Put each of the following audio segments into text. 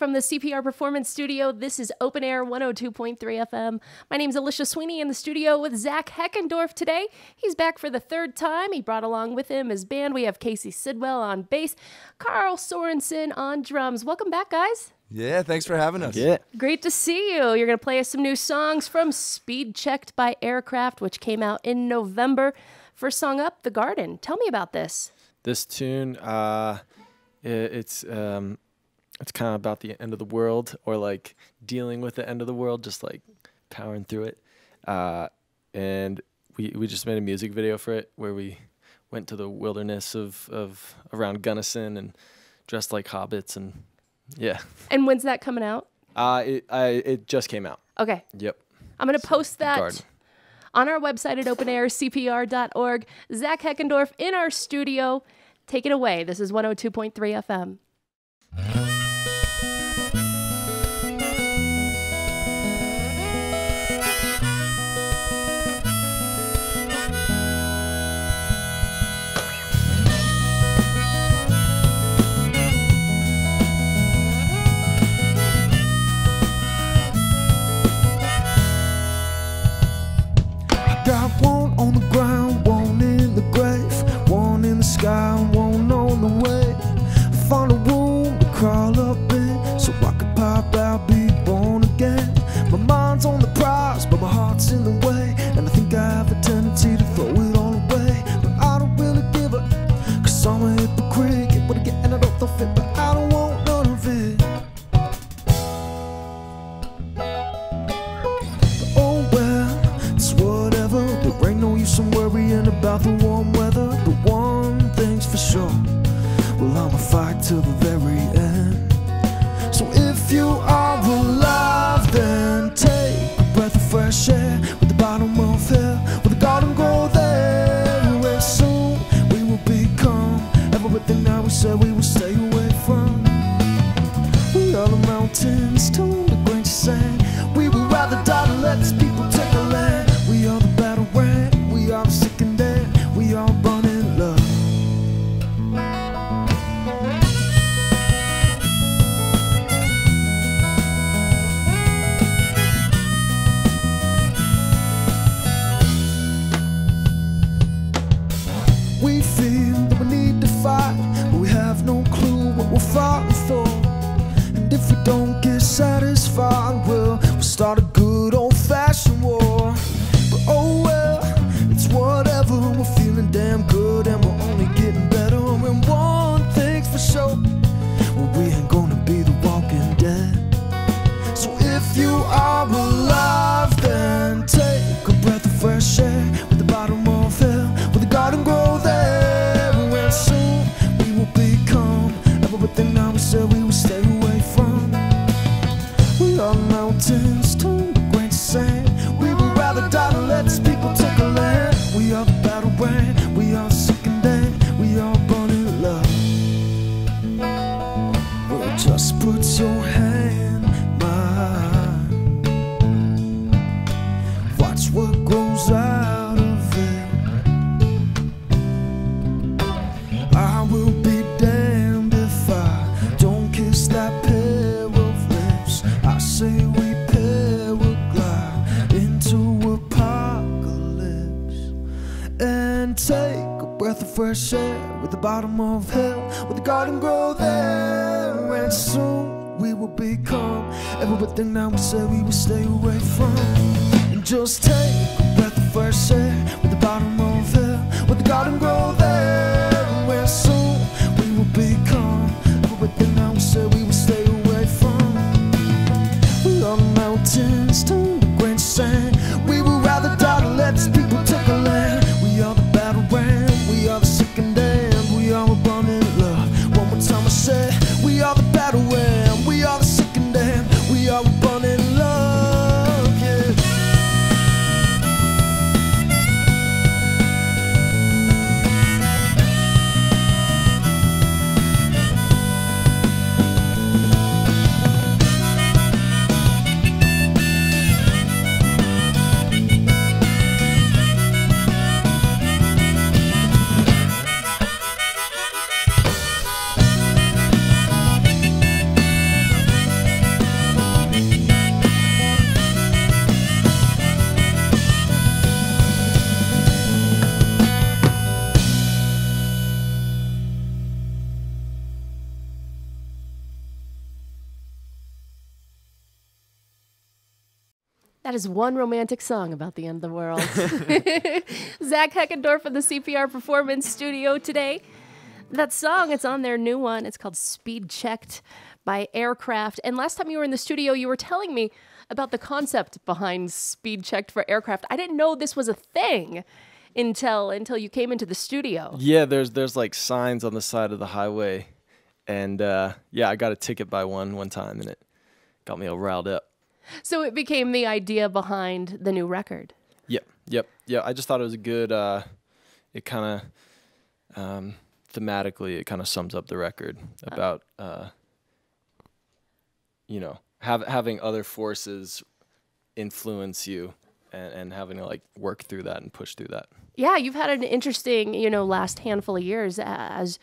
From the CPR Performance Studio, this is OpenAir 102.3 FM. My name's Alisha Sweeney in the studio with Zach Heckendorf today. He's back for the third time. He brought along with him his band. We have Casey Sidwell on bass, Carl Sorensen on drums. Welcome back, guys. Yeah, thanks for having us. Yeah. Great to see you. You're going to play us some new songs from Speed Checked by Aircraft, which came out in November. First song up, The Garden. Tell me about this. This tune, it's kind of about the end of the world, or like dealing with the end of the world, just like powering through it. And we just made a music video for it where we went to the wilderness of around Gunnison and dressed like hobbits, and yeah. And when's that coming out? It just came out. Okay. Yep. I'm going to post that on our website at openaircpr.org. Zach Heckendorf in our studio. Take it away. This is 102.3 FM. Got one on the ground, one in the grave, one in the sky, one on the way. I found a room to crawl up in, so I could pop out, be born again. My mind's on the prize, but my heart's in the way, and I think I have a tendency to throw it all away. But I don't really give a, cause I'm a hypocrite. Get what I get and I don't fit, but I don't want none of it. I'm worrying about the warm weather, but one thing's for sure, well, I'ma fight till the very end. So if you are alive, then take a breath of fresh air with the bottom of hell, with the garden grow there, where soon we will become everything that we said we would stay away from. We are the mountains, tune the grains of sand. We would rather die than let these people take the land. We are the battle ram. We are sick and dead, we are born in love. We feel that we need to fight, but we have no clue what we're fighting for. And if we don't get satisfied, we'll start a good old-fashioned war. But oh well, whatever, we're feeling damn good and we're only getting better. And one thing's for sure, well, we ain't gonna be the walking dead. So if you are alive, then take a breath of fresh air with the bottom of hell, with the garden grow there, and soon we will become everything that we said we would stay away from. We are mountains, turned to grains of sand. We would rather die than let these people take a land. We are the battle brand, we are sick and dead, we are born in love. Well, just put your hand in mine, watch what grows out of it. I will be damned if I don't kiss that pair of lips. I say we pair will glide into apocalypse. And take a breath of fresh air with the bottom of hell, with the garden grow there, and soon we will become everything that we said we would stay away from. And just take a breath of fresh air with the bottom of hell, with the garden grow there, and soon we will become everything that we said we would stay away from. We are the mountains, turn to grains of sand. We would rather die than let these people take a land. We are the battle ram, we are the sick and damned, we are born in love. One more time I say, we are the battle ram, we are the sick and damned, we are born in love, yeah. That is one romantic song about the end of the world. Zach Heckendorf of the CPR Performance Studio today. That song, it's on their new one. It's called Speed Checked by Aircraft. And last time you were in the studio, you were telling me about the concept behind Speed Checked for Aircraft. I didn't know this was a thing until you came into the studio. Yeah, there's like signs on the side of the highway. And yeah, I got a ticket by one time, and it got me all riled up. So it became the idea behind the new record. Yep. I just thought it was a good, it kind of, thematically, it kind of sums up the record about, you know, having other forces influence you and having to like work through that and push through that. Yeah, you've had an interesting, last handful of years as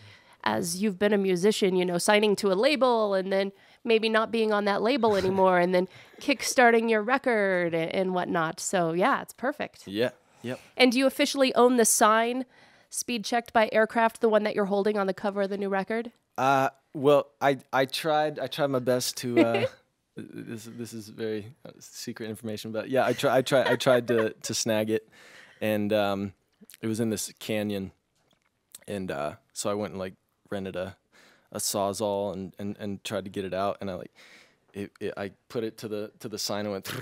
you've been a musician, signing to a label and then maybe not being on that label anymore and then kickstarting your record and whatnot. So yeah, it's perfect. Yeah. Yep. And do you officially own the sign, Speed Checked by Aircraft, the one that you're holding on the cover of the new record? Well, I tried my best to, this is very secret information, but yeah, I tried to snag it, and it was in this canyon, and so I went and like rented a Sawzall and tried to get it out, and I put it to the sign and went,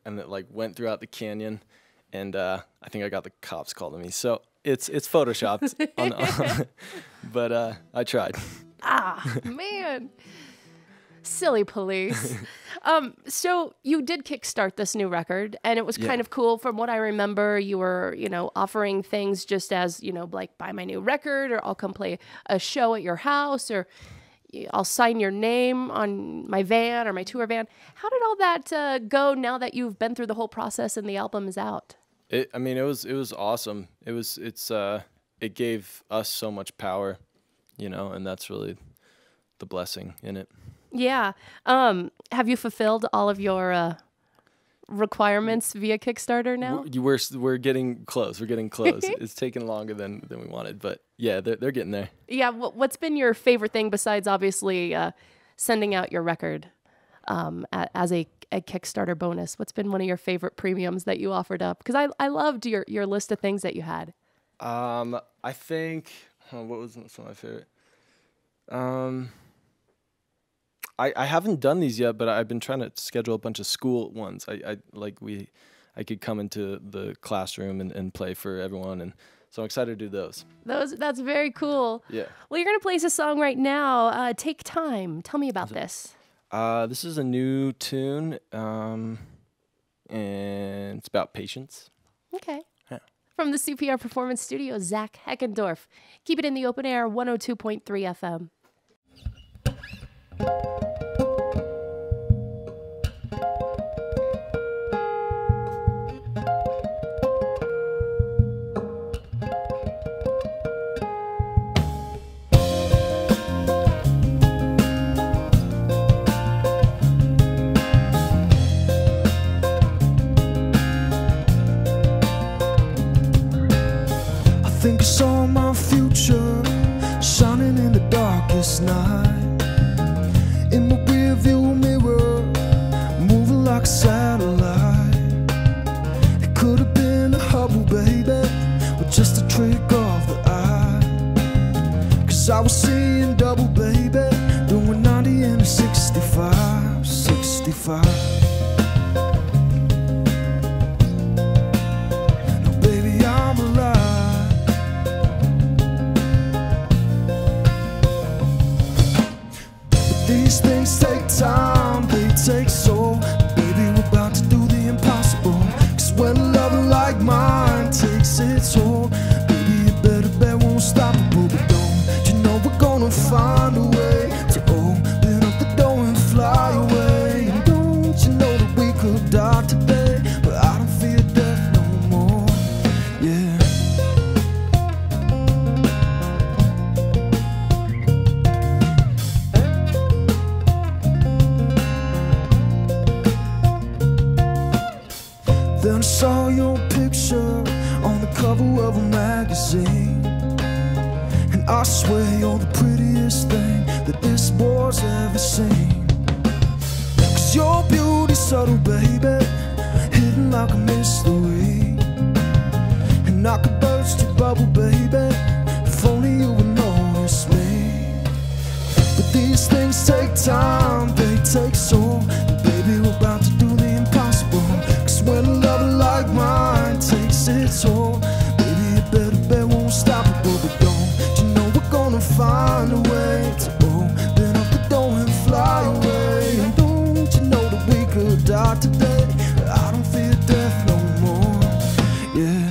and it like went throughout the canyon, and I think I got the cops calling me. So it's photoshopped, but I tried. Ah, man. Silly police. So you did kickstart this new record, and it was kind of cool. From what I remember, you were, offering things just as, like buy my new record, or I'll come play a show at your house, or I'll sign your name on my van or my tour van. How did all that go now that you've been through the whole process and the album is out? It was awesome. It gave us so much power, and that's really the blessing in it. Yeah. Have you fulfilled all of your requirements via Kickstarter now? We're getting close. We're getting close. It's taking longer than we wanted, but yeah, they're getting there. Yeah. What's been your favorite thing besides obviously sending out your record as a Kickstarter bonus? What's been one of your favorite premiums that you offered up? Because I loved your list of things that you had. I think what was some of my favorite? I haven't done these yet, but I've been trying to schedule a bunch of school ones. I could come into the classroom and play for everyone, and so I'm excited to do those. That's very cool. Yeah. Well, you're gonna play us a song right now. Take Time. Tell me about this. This is a new tune, and it's about patience. Okay. Yeah. From the CPR Performance Studio, Zach Heckendorf. Keep it in the open air, 102.3 FM. I think I saw my future shining in the darkest night. In my rearview mirror, moving like a satellite. It could have been a Hubble, baby, with just a trick of the eye. 'Cause I was seeing double, baby, doing 90 and a 65, 65. Now, baby, I'm alive. These things take time, they take soul. Baby, we're about to do the impossible. 'Cause when a love like mine takes its toll, baby, you better bet won't stop it. But don't you know we're gonna find a way to open up the door and fly away? And don't you know that we could die today, but I don't fear death no more. Yeah. Then I saw your picture on the cover of a magazine, and I swear you're the prettiest thing that this boy's ever seen. 'Cause your beauty's subtle, baby, hidden like a mystery. And I could burst your bubble, baby, if only you would notice me. But these things take time, they take soul. And baby, we're about to do the impossible. Cause when a love like mine takes its toll, baby, you better bet we're unstoppable. But don't you know we're gonna find a way to open up the door and fly away. And don't you know that we could die today, but I don't fear death no more, yeah.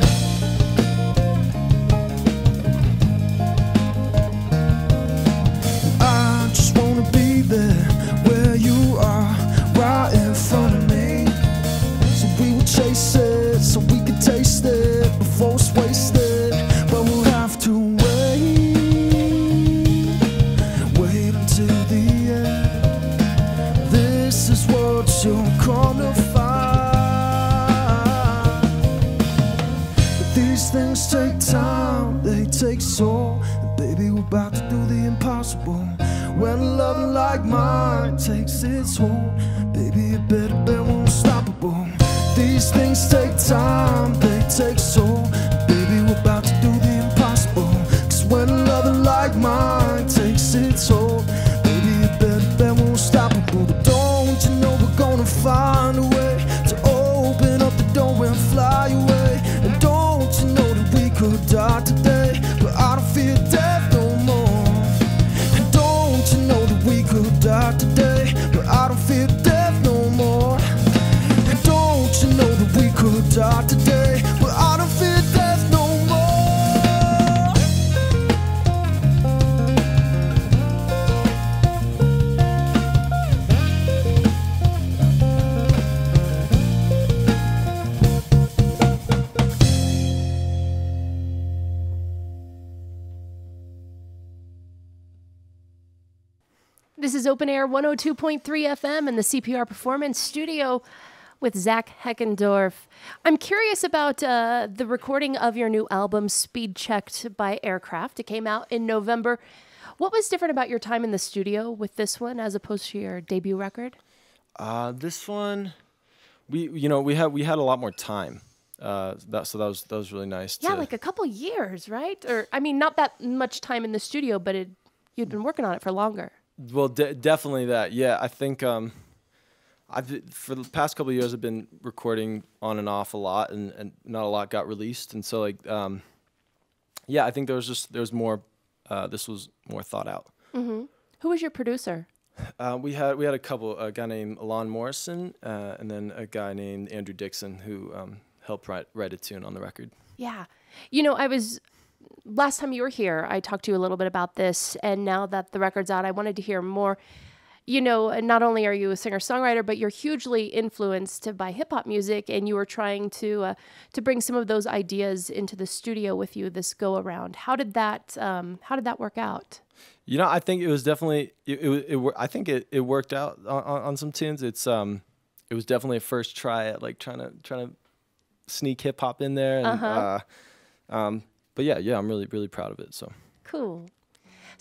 I just wanna be there where you are, right in front of me. So we will chase it, so we can taste it before it's wasted. But we'll have to wait until the end. This is what you'll come to find. But these things take time, they take soul. And baby, we're about to do the impossible. When a love like mine takes its hold, baby, you better bet we're unstoppable. These things take time, they take soul. Baby, we're about to do the impossible. Cause when a love like mine takes its hold, baby, you better bet we're unstoppable. But don't you know we're gonna find a way to open up the door and fly away. And don't you know that we could die today, but I don't fear death no more. And don't you know that we could die today, but I don't fear death no more. And don't you know that we could die today, but I don't fear death no more. This is OpenAir 102.3 FM in the CPR Performance Studio with Zach Heckendorf. I'm curious about the recording of your new album, Speed Checked by Aircraft. It came out in November. What was different about your time in the studio with this one as opposed to your debut record? This one, we had a lot more time. That was really nice. Yeah, like a couple years, right? Or I mean, not that much time in the studio, but you'd been working on it for longer. Well, definitely that. Yeah, I think for the past couple of years I've been recording on and off a lot, and not a lot got released, and so like yeah, I think there was more. This was more thought out. Mm-hmm. Who was your producer? We had a couple, a guy named Alon Morrison, and then a guy named Andrew Dixon who helped write a tune on the record. Yeah, you know, last time you were here, I talked to you a little bit about this, and now that the record's out, I wanted to hear more. You know, and not only are you a singer-songwriter, but you're hugely influenced by hip-hop music, and you were trying to bring some of those ideas into the studio with you this go-around. How did that work out? You know, I think it was definitely I think it worked out on some tunes. It was definitely a first try at like trying to sneak hip-hop in there, and but yeah, I'm really proud of it. So cool.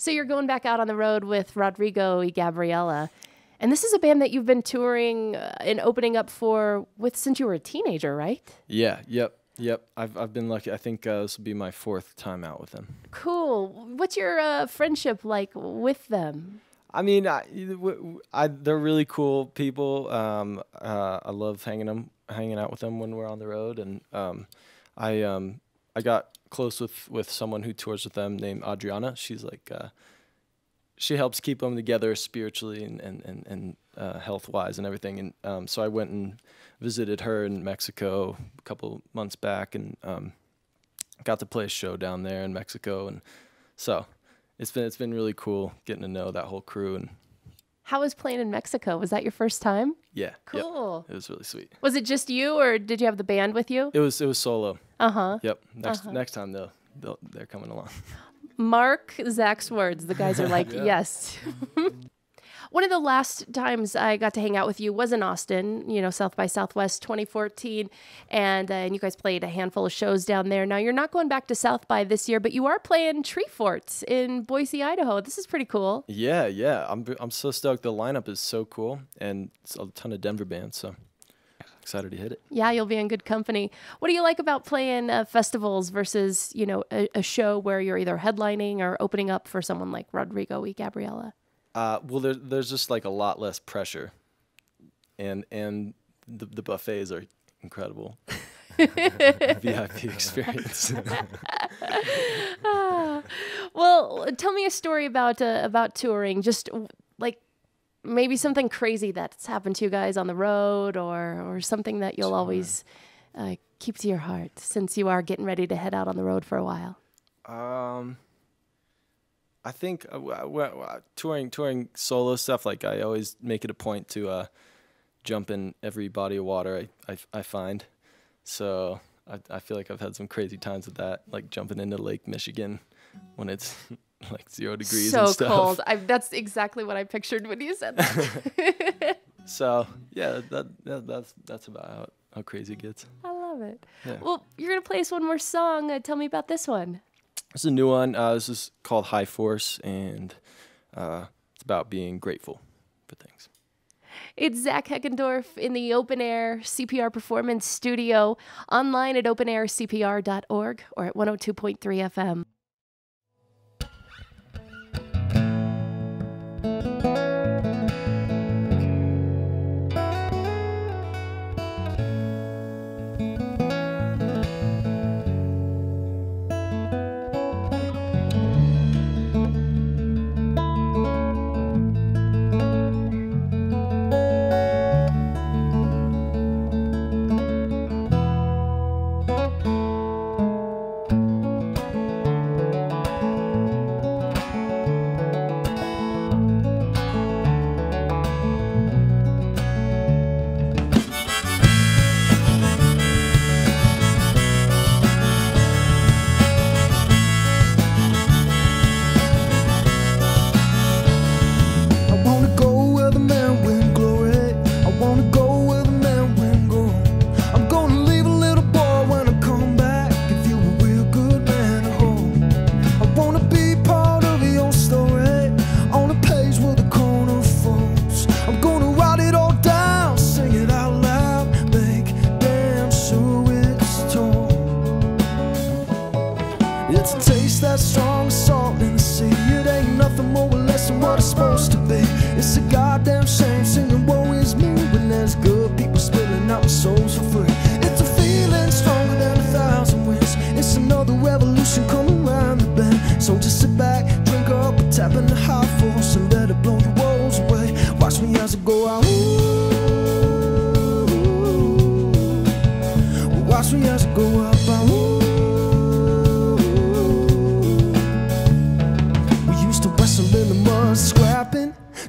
So you're going back out on the road with Rodrigo y Gabriela, and this is a band that you've been touring and opening up with since you were a teenager, right? Yeah, yep. I've been lucky. I think this will be my 4th time out with them. Cool. What's your friendship like with them? I mean, they're really cool people. I love hanging out with them when we're on the road, and I got close with someone who tours with them named Adriana. She's like she helps keep them together spiritually and health wise and everything. And so I went and visited her in Mexico a couple months back, and got to play a show down there in Mexico. And so it's been really cool getting to know that whole crew. And how was playing in Mexico? Was that your first time? Yeah. Cool. Yep. It was really sweet. Was it just you, or did you have the band with you? It was solo. Yep. Next time they're coming along. Mark Zach's words. The guys are like, yeah. Yes. One of the last times I got to hang out with you was in Austin, you know, South by Southwest 2014, and you guys played a handful of shows down there. Now, you're not going back to South by this year, but you are playing Tree Forts in Boise, Idaho. This is pretty cool. Yeah. I'm so stoked. The lineup is so cool, and it's a ton of Denver bands, so excited to hit it. Yeah, you'll be in good company. What do you like about playing festivals versus, you know, a show where you're either headlining or opening up for someone like Rodrigo y Gabriela? Well, there's just like a lot less pressure, and the buffets are incredible. VIP experience. Well, tell me a story about touring. Just like maybe something crazy that's happened to you guys on the road, or something that you'll always keep to your heart since you are getting ready to head out on the road for a while. I think touring solo stuff, like I always make it a point to jump in every body of water I find. So I feel like I've had some crazy times with that, like jumping into Lake Michigan when it's like 0 degrees and stuff. So cold. That's exactly what I pictured when you said that. So yeah, that's about how crazy it gets. I love it. Yeah. Well, you're gonna play us one more song. Tell me about this one. It's a new one. This is called High Force, and it's about being grateful for things. It's Zach Heckendorf in the OpenAir CPR Performance Studio, online at openaircpr.org or at 102.3 FM.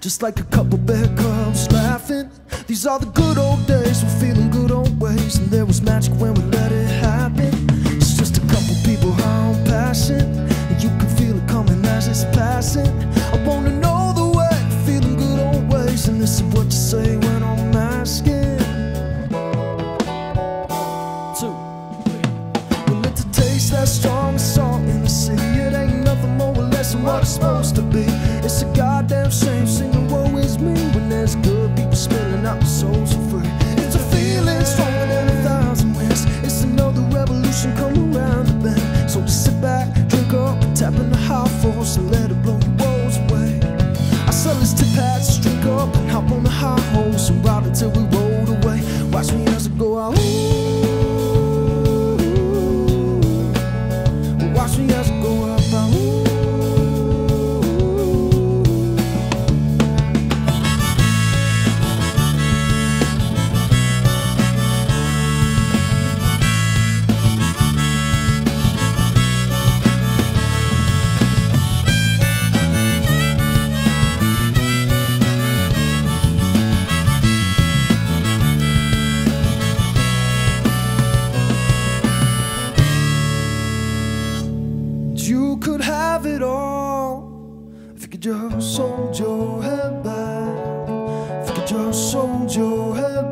Just like a couple bear cubs laughing. These are the good old days, we're feeling good old ways. And there was magic when we let it happen. It's just a couple people high on passion, and you can feel it coming as it's passing. I wanna know the way, feeling good old ways. And this is what you say when I'm asking. 2, 3. Well, it's a taste that's strong as salt in the sea. It ain't nothing more or less than what it's supposed to be. It's a goddamn shame singing woe is me when there's good people spilling out their souls for free. It's a feeling stronger than 1,000 winds. It's another revolution coming around the bend. So just sit back, drink up, tap in the high force and let it blow your woes away. I sell this tip hats, drink up and hop on the high horse and ride until we rolled away. Watch me as I go out. Watch me as I go up. You could have it all if you could just hold your head back. If you could just hold your head